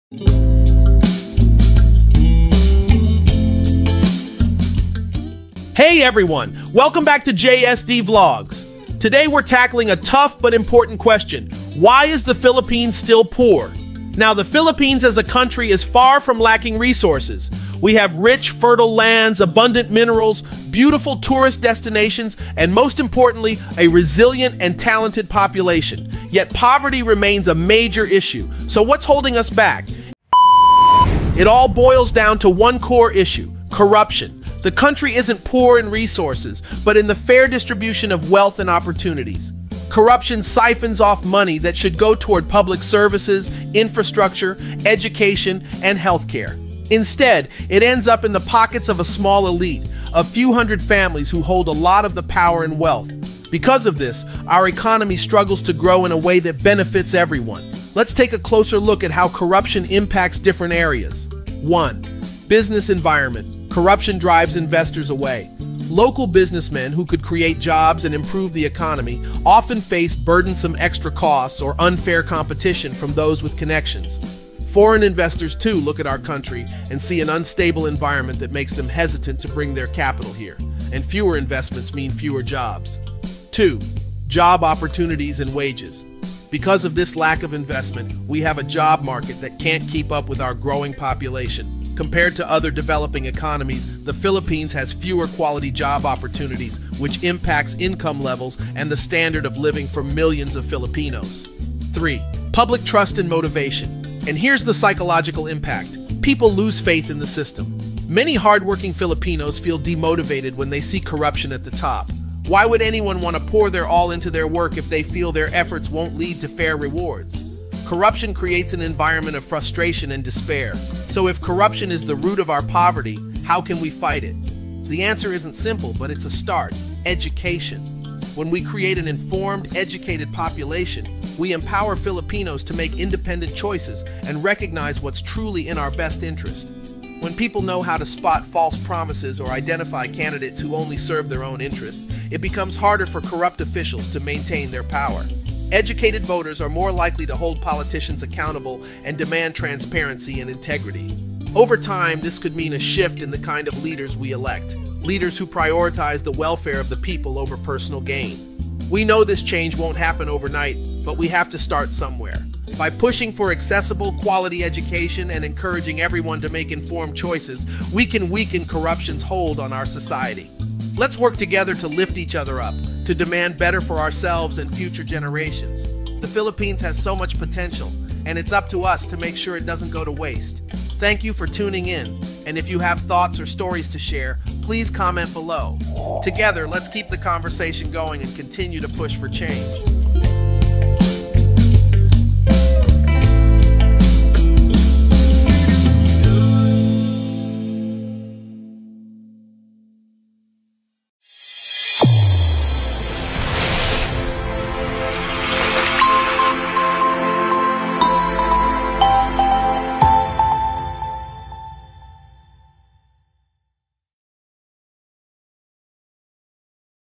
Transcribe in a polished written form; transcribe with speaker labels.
Speaker 1: Hey everyone, welcome back to JSD Vlogs. Today we're tackling a tough but important question. Why is the Philippines still poor? Now, the Philippines as a country is far from lacking resources. We have rich, fertile lands, abundant minerals, beautiful tourist destinations, and most importantly, a resilient and talented population. Yet poverty remains a major issue. So what's holding us back? It all boils down to one core issue: corruption. The country isn't poor in resources, but in the fair distribution of wealth and opportunities. Corruption siphons off money that should go toward public services, infrastructure, education, and healthcare. Instead, it ends up in the pockets of a small elite, a few hundred families who hold a lot of the power and wealth. Because of this, our economy struggles to grow in a way that benefits everyone. Let's take a closer look at how corruption impacts different areas. 1. Business environment. Corruption drives investors away. Local businessmen who could create jobs and improve the economy often face burdensome extra costs or unfair competition from those with connections. Foreign investors too look at our country and see an unstable environment that makes them hesitant to bring their capital here, and fewer investments mean fewer jobs. 2. Job opportunities and wages. Because of this lack of investment, we have a job market that can't keep up with our growing population. Compared to other developing economies, the Philippines has fewer quality job opportunities, which impacts income levels and the standard of living for millions of Filipinos. 3. Public trust and motivation. And here's the psychological impact. People lose faith in the system. Many hardworking Filipinos feel demotivated when they see corruption at the top. Why would anyone want to pour their all into their work if they feel their efforts won't lead to fair rewards? Corruption creates an environment of frustration and despair. So if corruption is the root of our poverty, how can we fight it? The answer isn't simple, but it's a start: education. When we create an informed, educated population, we empower Filipinos to make independent choices and recognize what's truly in our best interest. When people know how to spot false promises or identify candidates who only serve their own interests, it becomes harder for corrupt officials to maintain their power. Educated voters are more likely to hold politicians accountable and demand transparency and integrity. Over time, this could mean a shift in the kind of leaders we elect, leaders who prioritize the welfare of the people over personal gain. We know this change won't happen overnight, but we have to start somewhere. By pushing for accessible, quality education and encouraging everyone to make informed choices, we can weaken corruption's hold on our society. Let's work together to lift each other up, to demand better for ourselves and future generations. The Philippines has so much potential, and it's up to us to make sure it doesn't go to waste. Thank you for tuning in, and if you have thoughts or stories to share, please comment below. Together, let's keep the conversation going and continue to push for change.